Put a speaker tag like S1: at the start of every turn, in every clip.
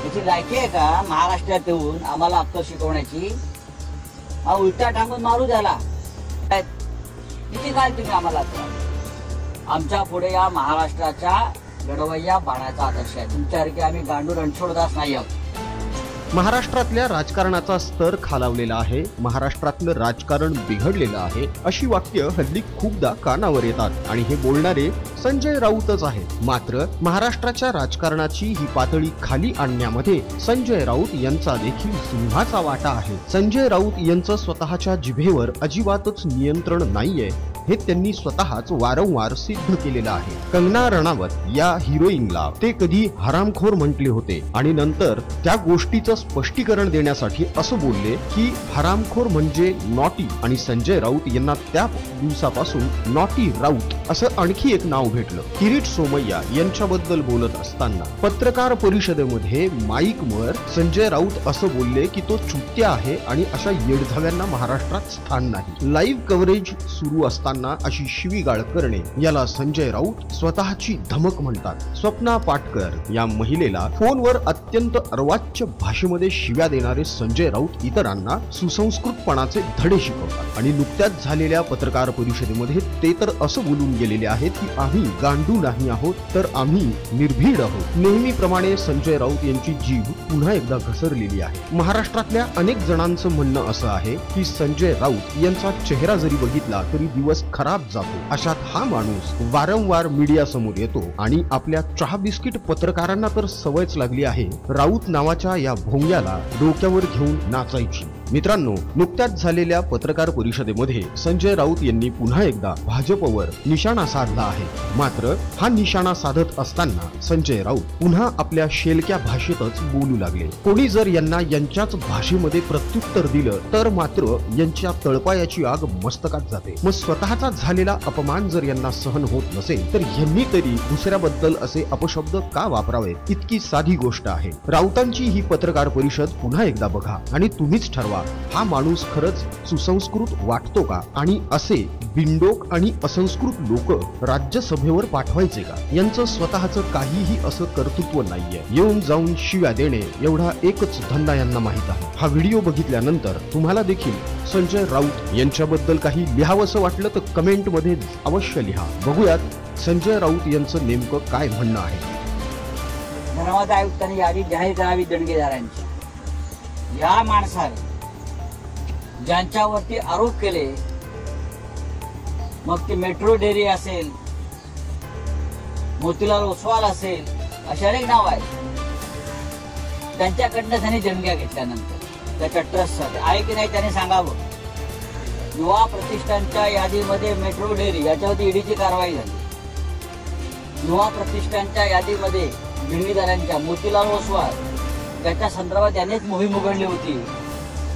S1: याची लायकी आहे का महाराष्ट्रात येऊन आम्हाला अक्कल शिकवण्याची? हा उलटा टांगून मारू झाला. किती काळ तुम्ही आम्हाला आमच्या पुढे या महाराष्ट्राच्या लढवय्या बाणाचा आदर्श आहे. तुमच्यासारखे आम्ही गांडू रणछोडदास नाही आहोत.
S2: महाराष्ट्रातल्या राजकारणाचा स्तर खालावलेला आहे, महाराष्ट्रातलं राजकारण बिघडलेलं आहे, अशी वाक्य हल्ली खूपदा कानावर येतात आणि हे बोलणारे संजय राऊतच आहेत. मात्र महाराष्ट्राच्या राजकारणाची ही पातळी खाली आणण्यामध्ये संजय राऊत यांचा देखील सिंहाचा वाटा आहे. संजय राऊत यांचं स्वतःच्या जिभेवर अजिबातच नियंत्रण नाहीये हे त्यांनी स्वतःच वारंवार सिद्ध केलेलं आहे. कंगना रणावत या हिरोईनला ते कधी हरामखोर म्हटले होते आणि नंतर त्या गोष्टीचं स्पष्टीकरण देण्यासाठी असं बोलले की हरामखोर म्हणजे नॉटी, आणि संजय राऊत यांना त्या दिवसापासून नॉटी राऊत असं आणखी एक नाव भेटलं. किरीट सोमय्या यांच्याबद्दल बोलत असताना पत्रकार परिषदेमध्ये माईकवर संजय राऊत असं बोलले की तो चुत्या आहे आणि अशा येडझाव्यांना महाराष्ट्रात स्थान नाही. लाईव्ह कव्हरेज सुरू असताना अशी शिवीगाळ करणे याला संजय राऊत स्वतःची धमक म्हणतात. स्वप्ना पाटकर या महिलेला फोनवर अत्यंत अर्वाच्य भाषेमध्ये शिव्या देणारे संजय राऊत इतरांना सुसंस्कृतपणाचे धडे शिकवतात आणि नुकत्याच झालेल्या पत्रकार परिषदेमध्ये ते तर असं बोलून गेलेले आहेत की आम्ही गांडू नाही आहोत तर आम्ही निर्भीड आहोत. नेहमीप्रमाणे संजय राऊत यांची जीभ पुन्हा एकदा घसरलेली आहे. महाराष्ट्रातल्या अनेक जणांचं म्हणणं असं आहे की संजय राऊत यांचा चेहरा जरी बघितला तरी दिवस खराब जातो. अशात हा माणूस वारंवार मीडिया समोर येतो आणि आपल्या चहा बिस्किट पत्रकारांना तर सवयच लागली आहे राऊत नावाच्या या भोंग्याला डोक्यावर घेऊन नाचायची. मित्रांनो, नुकत्याच झालेल्या पत्रकार परिषदेमध्ये संजय राऊत यांनी पुन्हा एकदा भाजपवर निशाणा साधला आहे. मात्र हा निशाणा साधत असताना संजय राऊत पुन्हा आपल्या शेलक्या भाषेतच बोलू लागले. कोणी जर यांना यांच्याच भाषेमध्ये प्रत्युत्तर दिलं तर मात्र यांच्या तळपायाची आग मस्तकात जाते. मग स्वतःचा झालेला अपमान जर यांना सहन होत नसेल तर यांनी तरी दुसऱ्याबद्दल असे अपशब्द का वापरावे? इतकी साधी गोष्ट आहे. राऊतांची ही पत्रकार परिषद पुन्हा एकदा बघा आणि तुम्हीच ठरवा हा माणूस खरंच सुसंस्कृत वाटतो का आणि असे बिंडोक आणि असंस्कृत लोक राज्यसभेवर पाठवायचे का? यांचं स्वतःचं काहीही असं कर्तृत्व नाहीये. येऊन जाऊन शिव्या देणे एवढा एकच धंदा यांना माहित आहे. हा व्हिडिओ बघितल्यानंतर तुम्हाला देखील संजय राऊत यांच्याबद्दल काही लिहावंसं वाटलं तर कमेंट मध्ये अवश्य लिहा. बघूयात संजय राऊत यांचं नेमकं काय म्हणणं आहे.
S1: धर्मादाय आयुक्तांनी यादी जाहीर करावी देणगीदारांची. या माणसाने ज्यांच्यावरती आरोप केले, मग ते मेट्रो डेअरी असेल, मोतीलाल ओसवाल असेल, अशा अनेक नाव आहेत. त्यांच्याकडनं त्यांनी देणग्या घेतल्यानंतर त्याच्या ट्रस्टसाठी आहे की नाही त्याने सांगावं. युवा प्रतिष्ठानच्या यादीमध्ये मेट्रो डेअरी याच्यावरती ईडीची कारवाई झाली. युवा प्रतिष्ठानच्या यादीमध्ये देणगीदारांच्या मोतीलाल ओसवाल त्याच्या संदर्भात त्यानेच मोहीम उघडली होती.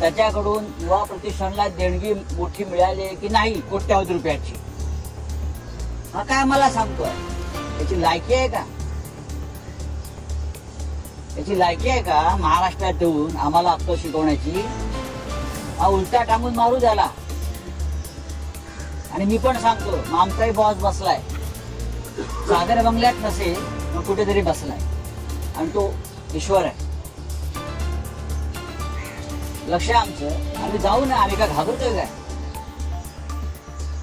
S1: त्याच्याकडून युवा प्रतिष्ठानला देणगी मोठी मिळाली की नाही कोट्यावधी रुपयाची, हा काय आम्हाला सांगतोय? याची लायकी आहे का? याची लायकी आहे का महाराष्ट्रात येऊन आम्हाला अक्कल शिकवण्याची? हा उलटा टांगून मारू झाला. आणि मी पण सांगतो, मग आमचाही बॉस बसलाय सागर बंगल्यात नसेल मग कुठेतरी बसलाय आणि तो ईश्वर आहे. लक्ष आमचं, आम्ही जाऊ ना. आम्ही काय घाबरतोय काय?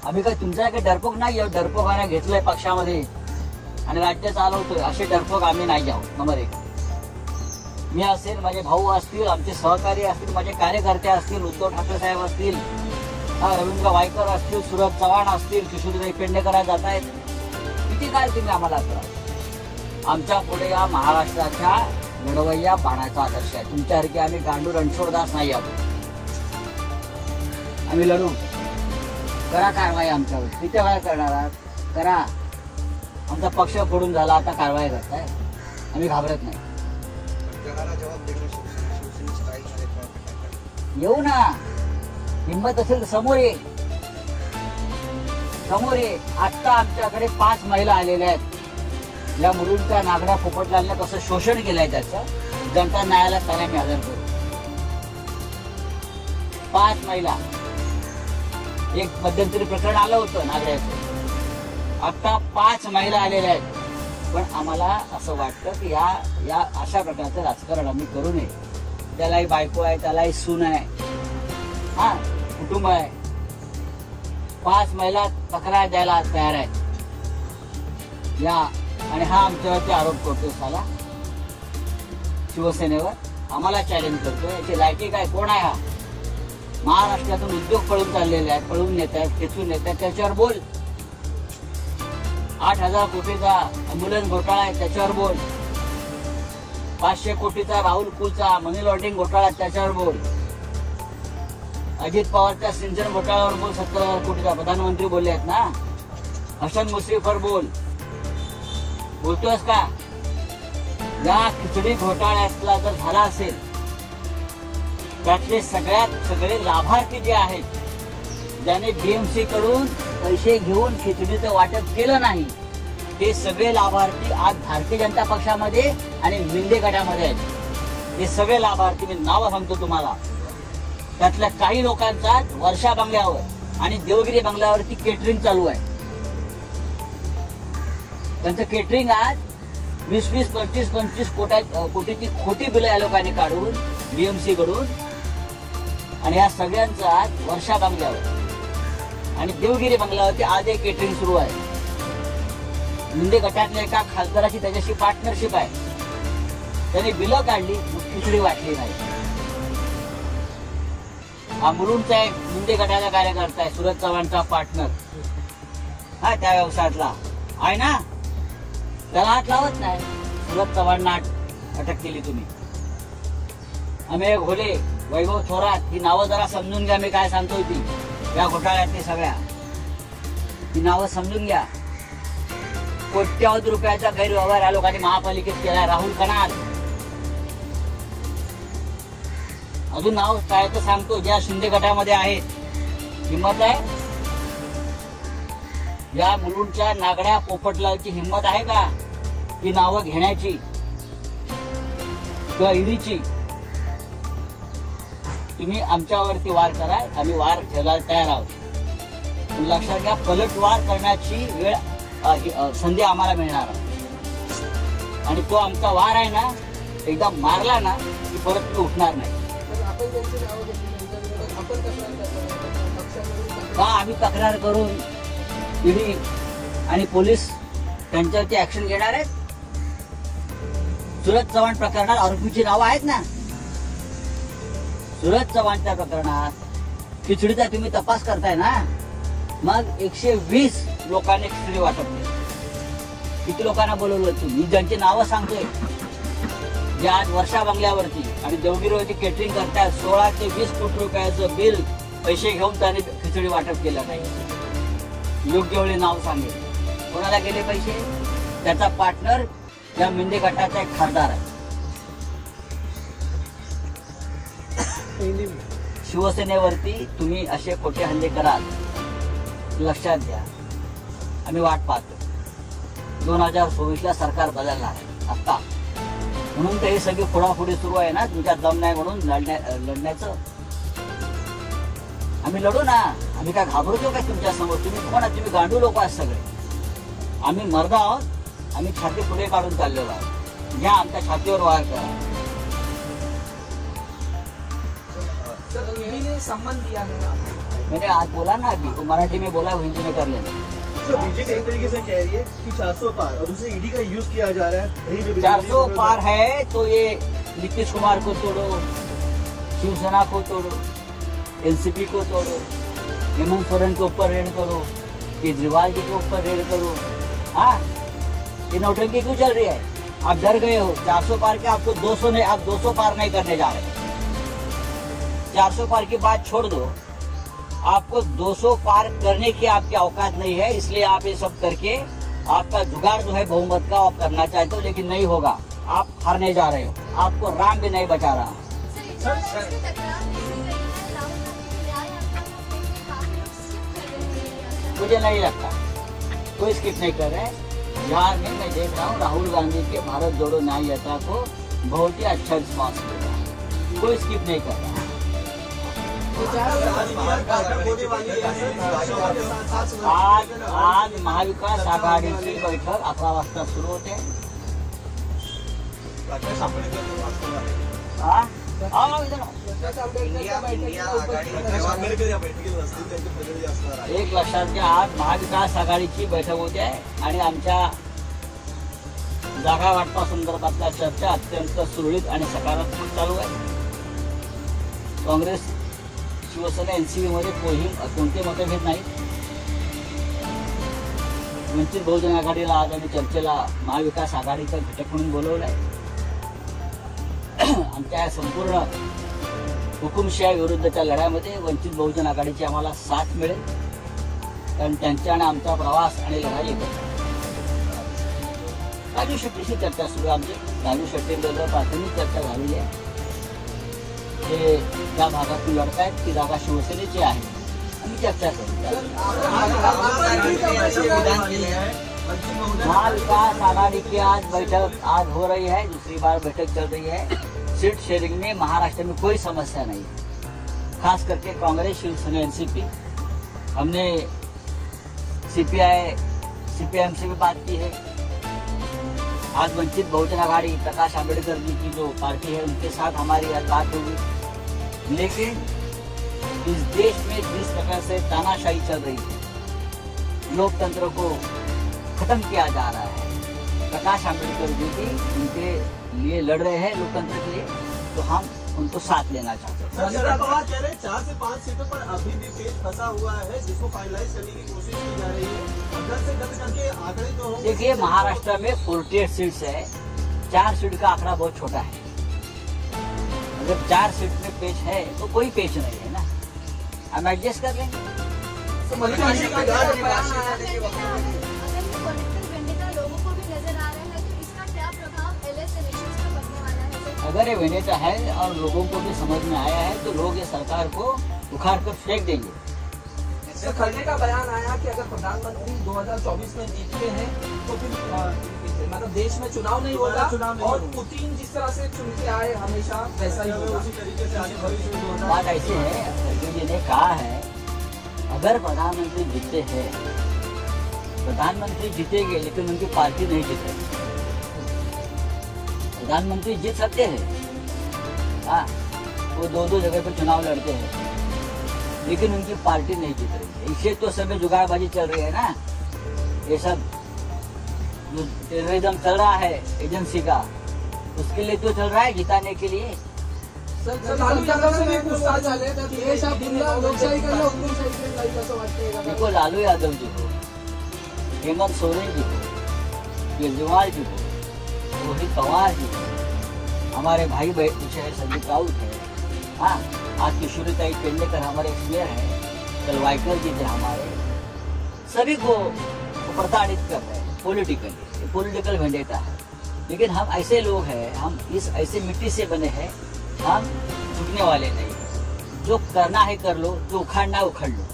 S1: आम्ही काय तुमचा काय डरपोक नाही आहोत. डरपोकाने घेतलंय पक्षामध्ये आणि राज्य चालवतोय असे डरपोक आम्ही नाही आहोत. नंबर एक, मी असेल, माझे भाऊ असतील, आमचे सहकारी असतील, माझे कार्यकर्ते असतील, उद्धव ठाकरे साहेब असतील, रवींद्र वायकर असतील, सुरज चव्हाण असतील, किशोरदाई पेडणेकर जात आहेत. किती काळ तुम्ही आम्हाला आमच्या पुढे या महाराष्ट्राच्या लढवय्या बाणाचा आदर्श आहे. तुमच्यासारखे आम्ही गांडू रणछोडदास नाही आहोत. आम्ही लढू. करा कारवाई आमच्यावर. किती वेळा करणार आहात? करा. आमचा पक्ष फोडून झाला, आता कारवाई करताय. आम्ही घाबरत नाही. येऊ ना. हिंमत असेल तर समोर ये. समोर ये. आता आमच्याकडे 5 महिला आलेल्या आहेत. या मुलींच्या नागड्या पोपटलालने कसं शोषण केलंय त्याचं जनता न्यायालयात त्याने मी हजर करू. 5 महिला. एक मध्यंतरी प्रकरण आलं होतं नागड्याचं. आता 5 महिला आलेल्या आहेत. पण आम्हाला असं वाटतं की या अशा प्रकारचं राजकारण आम्ही करू नये. त्यालाही बायको आहे, त्यालाही सून आहे, हा कुटुंब आहे. 5 महिला तक्रार द्यायला तयार आहेत या, आणि हा आमच्यावरती आरोप करतोय साला शिवसेनेवर. आम्हाला चॅलेंज करतोय. याची लायकी काय, कोण आहे हा? महाराष्ट्रातून उद्योग पळून चाललेले आहेत, पळून नेत आहेत, खेचून नेत आहेत, त्याच्यावर बोल. 8,000 कोटीचा अँब्युलन्स घोटाळा आहे, त्याच्यावर बोल. 500 कोटीचा राहुल कुलचा मनी लॉन्ड्रिंग घोटाळा, त्याच्यावर बोल. अजित पवारच्या सिंचन घोटाळ्यावर बोल. 70,000 कोटीचा प्रधानमंत्री बोलले आहेत ना. हसन मुश्रीफवर बोल. बोलतोयस का? या खिचडी घोटाळ्यातला जर झाला असेल, त्यातले सगळे लाभार्थी जे आहेत, ज्याने बीएमसी कडून पैसे घेऊन खिचडीचं वाटप केलं नाही, ते सगळे लाभार्थी आज भारतीय जनता पक्षामध्ये आणि मिंदे गटामध्ये आहेत. हे सगळे लाभार्थी मी नावं सांगतो तुम्हाला. त्यातल्या काही लोकांचा वर्षा बंगल्यावर आणि देवगिरी बंगल्यावरती केटरिंग चालू आहे. त्यांचं केटरिंग आज 20-20, 25-25 कोटीची खोटी बिलं या लोकांनी काढून बीएमसी कडून, आणि या सगळ्यांचं आज वर्षा बंगल्यावर आणि देवगिरी बंगल्यावरती आज एक केटरिंग सुरू आहे. मिंदे गटातल्या एका खासदाराची त्याच्याशी पार्टनरशिप आहे. त्यांनी बिलं काढली, खिचडी वाटली नाही. हा मुरुमचा एक मिंदे गटाचा कार्यकर्ता आहे, सुरज चव्हाणचा पार्टनर, हा त्या व्यवसायातला आहे ना. त्याला हात लावत नाही. सुरज चव्हाणना अटक केली तुम्ही. अमेय घोले, वैभव थोरात, ही नावं जरा समजून घ्या. मी काय सांगतोय ती या घोटाळ्यातली सगळ्या ही नावं समजून घ्या. कोट्यावधी रुपयाचा गैरव्यवहार या लोकांनी महापालिकेत केलाय. राहुल कनाल, अजून नाव काय तर सांगतो, ज्या शिंदे गटामध्ये आहेत. हिंमत आहे या मुलुंडच्या नागड्या पोपटलालची? हिंमत आहे का ही नावं घेण्याची किंवा ईडीची? तुम्ही आमच्यावरती वार करा, आम्ही वार घ्यायला तयार आहोत. लक्षात घ्या, पलटवार करण्याची वेळ संधी आम्हाला मिळणार आहे. आणि तो आमचा वार आहे ना, एकदा मारला ना की परत तो उठणार नाही. का आम्ही तक्रार करून ईडी आणि पोलीस त्यांच्यावरती ऍक्शन घेणार आहेत? सुरज चव्हाण प्रकरणात आरोपीची नावं आहेत ना. सुरज चव्हाणच्या प्रकरणात खिचडीचा तुम्ही तपास करताय ना, मग 120 लोकांनी खिचडी वाटप केली. किती लोकांना बोलवलं तुम्ही? ज्यांची नावं सांगतोय, जे आज वर्षा बंगल्यावरती आणि देवगिरीवरती केटरिंग करतायत. 16 ते 20 कोटी रुपयाचं बिल पैसे घेऊन त्याने खिचडी वाटप केलं नाही. योग्य वेळी नाव सांगेल. कोणाला गेले पैसे? त्याचा पार्टनर या मिंदे गटाचा एक खासदार आहे. शिवसेनेवरती तुम्ही असे खोटे हल्ले कराल, लक्षात घ्या. आम्ही वाट पाहतो. 2024ला सरकार बदलणार आहे आता, म्हणून तर हे सगळी फोडाफोडी सुरू आहे ना. तुमच्यात दम नाही म्हणून लढण्याचं. आम्ही लढू ना. आम्ही काय घाबरतो काय तुमच्या समोर? तुम्ही कोण आहात? तुम्ही गांडू लोक आहात सगळे. आम्ही मर्द आहोत. आम्ही छाती पुढे काढून चाललेलो आहोत. घ्या, आमच्या छातीवर वार करा.
S3: सम्मान दिया
S1: मैंने आज बोला ना, अभी मराठी में बोला, हिंदी में कर लेना.
S3: बीजेपी एक तरीके से कह रही है कि 400 पार और उसे ईडी का यूज किया जा रहा है.
S1: 400 पार है तो ये नीतीश कुमार को तोड़ो, शिवसेना को तोड़ो, एनसीपी को तोड़ो, हेमंत सोरेन के ऊपर रेड करो, केजरीवाल जी के ऊपर रेड करो. हाँ, ये नौटंकी क्यों चल रही है? आप डर गए हो. 400 पार के आपको 200 नहीं, आप 200 पार नहीं करने जा रहे. 400 पार की बात छोड़ दो. आपको 200 पार करने की आपकी औकात नहीं है, इसलिए आप ये सब करके आपका जुगाड़ जो है बहुमत का आप करना चाहते हो, लेकिन नहीं होगा. आप हारने जा रहे हो. आपको राम भी नहीं बचा रहा. मुझे नहीं लगता कोई स्किप नहीं कर रहे हैं. बिहार में मैं देख रहा हूँ राहुल गांधी के भारत जोड़ो न्याय यात्रा को बहुत ही अच्छा रिस्पॉन्स मिल रहा है. कोई स्किप नहीं कर रहा. आज महाविकास आघाडीची बैठक 11 वाजता सुरू होते. एक लक्षात घ्या, आज महाविकास आघाडीची बैठक होते आहे आणि आमच्या जागा वाटपा संदर्भातल्या चर्चा अत्यंत सुरळीत आणि सकारात्मक चालू आहे. काँग्रेस, शिवसेना, एनसीपी मध्ये कोणते मतभेद नाहीत. वंचित बहुजन आघाडीला आज आम्ही चर्चेला महाविकास आघाडीचा घटक म्हणून बोलवलाय. आमच्या या संपूर्ण हुकुमशाही विरुद्धच्या लढ्यामध्ये वंचित बहुजन आघाडीची आम्हाला साथ मिळेल, कारण त्यांचा आणि आमचा प्रवास आणि लढाई एकच. राजू शेट्टीशी चर्चा सुरू आहे आमची. राजू शेट्टीबरोबर प्राथमिक चर्चा झालेली आहे. ते ज्या भागातून लढतायत ती जागा शिवसेनेची आहे. आम्ही चर्चा करू. महाविकास आघाड़ी की आज बैठक आज हो रही है, दूसरी बार बैठक चल रही है. सीट शेयरिंग में महाराष्ट्र में कोई समस्या नहीं है. खास करके कांग्रेस, शिवसेना, एनसीपी, हमने सीपीआई, सीपीएम से भी बात की है. आज वंचित बहुजन आघाड़ी, प्रकाश आंबेडकर जी की जो पार्टी है, उनके साथ हमारी आज बात होगी. लेकिन इस देश में जिस प्रकार से तानाशाही चल रही है, लोकतंत्र को खत्म किया जा रहा है, प्रकाश आंबेडकर जी भी उनके लिए लड़ रहे हैं लोकतंत्र के लिए, तो हम उनको साथ लेना चाहते हैं.
S3: शरद पवार कह रहे हैं 4 से 5 सीटों पर अभी भी पेच फंसा हुआ है, जिसको फाइनलाइज करने की कोशिश की जा रही है. जल्द से जल्द करके आंकड़े तो होंगे.
S1: देखिए, महाराष्ट्र में 48 सीट्स है. 4 सीट का आंकड़ा बहुत छोटा है. अगर 4 सीट में पेच है तो कोई पेच नहीं है ना, हम एडजस्ट कर लेंगे. अगर ये वेनेटा है और लोगों को भी समझ में आया है तो लोग ये सरकार को उखाड़ कर फेंक देंगे.
S4: सर, खड़गे का बयान आया कि अगर प्रधानमंत्री 2024 में जीतते हैं तो फिर मतलब देश में चुनाव नहीं होगा और पुतिन जिस तरह से चुन के आए हमेशा वैसा ही होगा.
S3: उसी तरीके से आगे भविष्य
S1: बात ऐसी है, खड़गे जी ने कहा है अगर प्रधानमंत्री जीतते हैं, प्रधानमंत्री जीतेंगे लेकिन उनकी पार्टी नहीं जीतेगी. प्रधानमंत्री जीत सकते हैं, हाँ, वो 2-2 जगह पर चुनाव लड़ते हैं, लेकिन उनकी पार्टी नहीं जीत रही है. इससे तो समय जुगाड़बाजी चल रही है ना. ये सब जो टेररिज्म चल रहा है एजेंसी का, उसके लिए तो चल रहा है, जिताने के लिए.
S4: सर, लालू यादव से भी पूछताछ झाले तर देश हा पुन्हा लोकशाहीकडे हुकुमशाहीकडे जाईल असं वाटतंय.
S1: देखो, लालू यादव जी को, हेमंत सोरेन जी को, केजरीवाल जी को, रोहित पवार जी, हमारे भाई बहन संदीप राउत है, हाँ, आज किशोरीताई पेडनेकर हमारे एक्समेयर है, कलवाइकर जी थे हमारे, सभी को प्रताड़ित कर रहे हैं पॉलिटिकली. पॉलिटिकल वेंडेटा है. लेकिन हम ऐसे लोग हैं, हम इस ऐसे मिट्टी से बने हैं, हम झुकने वाले नहीं. जो करना है कर लो, जो उखाड़ना उखाड़ लो.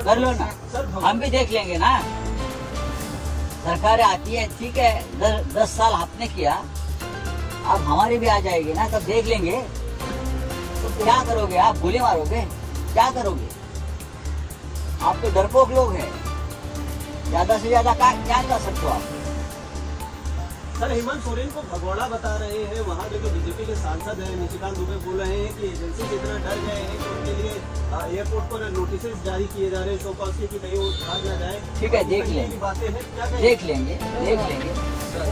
S1: कर लो ना, हम भी देख लेंगे ना. सरकार आती है, ठीक है, 10 साल आपने किया, अब हमारी भी आ जाएगी ना, तब देख लेंगे. तो क्या करोगे आप? गोली मारोगे? क्या करोगे? आप तो डरपोक लोग हैं. ज्यादा से ज्यादा क्या कर सकते हो आप?
S3: सर, हेमंत सोरेन को भगोड़ा बता रहे हैं. वहाँ जो बीजेपी के सांसद हैं निशिकांत दुबे बोल रहे हैं कि एजेंसी जितना डर गए हैं कि उनके लिए एयरपोर्ट पर नोटिस जारी किए जा रहे हैं शोकॉज के कि कहीं वो भाग न जाए.
S1: ठीक है, देख लेंगे,
S3: बातें हैं, क्या कहें?
S1: देख लेंगे, देख लेंगे,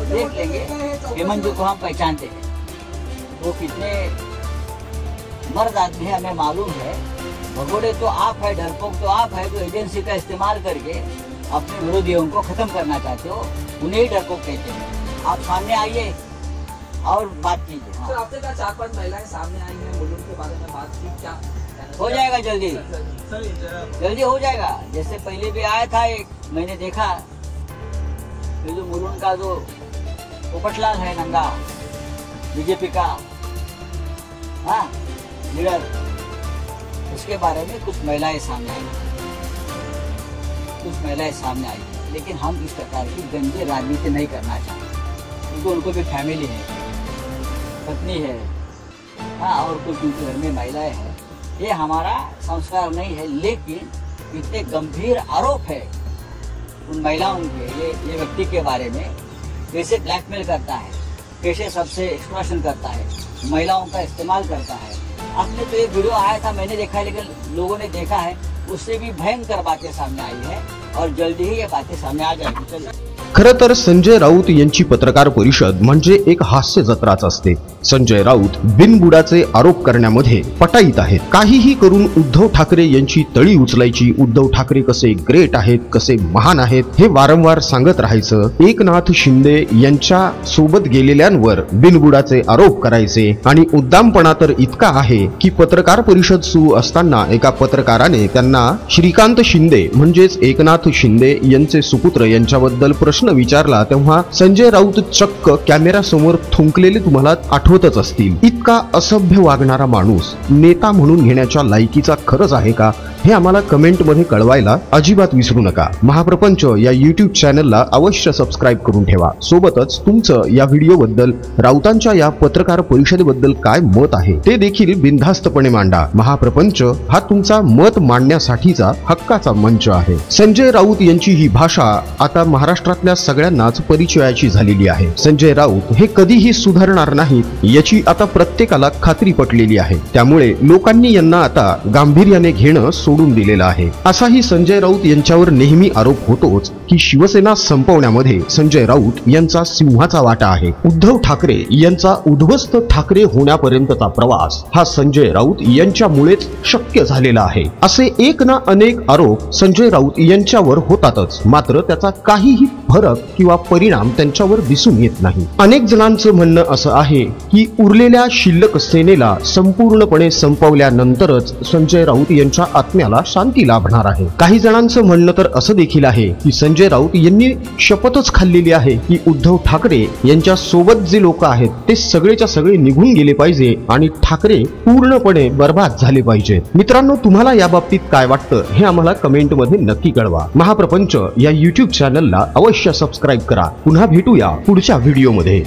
S1: देख लेंगे. हेमंत जी को हम पहचानते हैं, वो कितने मर्द आदमी है, हमें मालूम है. भगोड़े तो आप है, डरपोक तो आप है, जो एजेंसी का इस्तेमाल करके अपने विरोधियों को खत्म करना चाहते हो, उन्हें ही डरपोक कहते हैं. आप सामने आइए और बात कीजिए.
S4: सर, आपने कहा 4-5 महिलाएं सामने आई हैं, मुलुंड के बारे में बात की, क्या
S1: हो जाएगा जल्दी,
S3: सर,
S1: जल्दी हो जाएगा. जैसे पहले भी आया था एक, मैंने देखा ये जो मुलुंड का जो पोपटलाल है नंगा, बीजेपी का, हाँ, लीडर, उसके बारे में कुछ महिलाएं सामने आई, कुछ महिलाएं सामने आई. लेकिन हम इस प्रकार की गंदी राजनीति नहीं करना चाहते, क्योंकि उनको भी फैमिली है, पत्नी है, हाँ, और कुछ उनके घर में महिलाएं हैं. ये हमारा संस्कार नहीं है। लेकिन इतने गंभीर आरोप है उन महिलाओं के, ये व्यक्ति के बारे में, कैसे ब्लैकमेल करता है, कैसे सबसे एक्सप्लॉइटेशन करता है, महिलाओं का इस्तेमाल करता है। आपने तो ये वीडियो आया था, मैंने देखा है, लेकिन लोगों ने देखा है, उससे भी भयंकर बातें सामने आई है और जल्दी ही ये बातें सामने आ जाएगी। चलिए,
S2: खरं तर संजय राऊत यांची पत्रकार परिषद म्हणजे एक हास्य जत्राच असते। संजय राऊत बिनबुडाचे आरोप करण्यामध्ये पटाईत आहेत। काहीही करून उद्धव ठाकरे यांची तळी उचलायची, उद्धव ठाकरे कसे ग्रेट आहेत, कसे महान आहेत हे वारंवार सांगत राहायचं। एकनाथ शिंदे यांच्या सोबत गेलेल्यांवर बिनबुडाचे आरोप करायचे आणि उद्दामपणा तर इतका आहे की पत्रकार परिषद सुरू असताना एका पत्रकाराने त्यांना श्रीकांत शिंदे म्हणजेच एकनाथ शिंदे यांचे सुपुत्र यांच्याबद्दल प्रश्न विचारला, तेव्हा संजय राऊत चक्क कॅमेरा समोर थुंकलेले तुम्हाला आठवतच असतील। इतका असभ्य वागणारा माणूस नेता म्हणून घेण्याच्या लायकीचा खरंच आहे का, हे आम्हाला कमेंट मध्ये कळवायला अजिबात विसरू नका। महाप्रपंच या YouTube चॅनलला अवश्य सबस्क्राइब करून ठेवा। सोबतच तुमचं या व्हिडिओ बद्दल, राऊतांच्या या पत्रकार परिषदेबद्दल काय मत आहे ते देखील बिनधास्तपणे मांडा। महाप्रपंच हा तुमचा मत मांडण्यासाठीचा हक्काचा मंच आहे। संजय राऊत यांची ही भाषा आता महाराष्ट्रातल्या सगळ्यांनाच परिचयाची झालेली आहे। संजय राऊत हे कधीही सुधारणार नाहीत याची आता प्रत्येकाला खात्री पटलेली आहे। त्यामुळे लोकांनी यांना आता गांभीर्याने घेणं सोडून दिलेलं आहे। असाही संजय राऊत यांच्यावर नेहमी आरोप होतोच की शिवसेना संपवण्यामध्ये संजय राऊत यांचा सिंहाचा वाटा आहे। उद्धव ठाकरे यांचा उद्ध्वस्त ठाकरे होण्यापर्यंतचा प्रवास हा संजय राऊत यांच्यामुळेच शक्य झालेला आहे। असे एक ना अनेक आरोप संजय राऊत यांच्यावर होतातच, मात्र त्याचा काहीही फरक किंवा परिणाम त्यांच्यावर दिसून येत नाही। अनेक जणांचं म्हणणं असं आहे की उरलेल्या शिल्लक सेनेला संपूर्णपणे संपवल्यानंतरच संजय राऊत यांच्या आत्म्याला शांती लाभणार आहे। काही जणांचं म्हणणं तर असं देखील आहे की संजय राऊत यांनी शपथच खाल्लेली आहे की उद्धव ठाकरे यांच्या सोबत जे लोक आहेत ते सगळेच्या सगळे निघून गेले पाहिजे आणि ठाकरे पूर्णपणे बर्बाद झाले पाहिजे। मित्रांनो, तुम्हाला या बाबतीत काय वाटतं हे आम्हाला कमेंट मध्ये नक्की कळवा। महाप्रपंच या YouTube चॅनलला अवश्य सबस्क्राइब करा। पुन्हा भेटूया पुढच्या व्हिडिओमध्ये।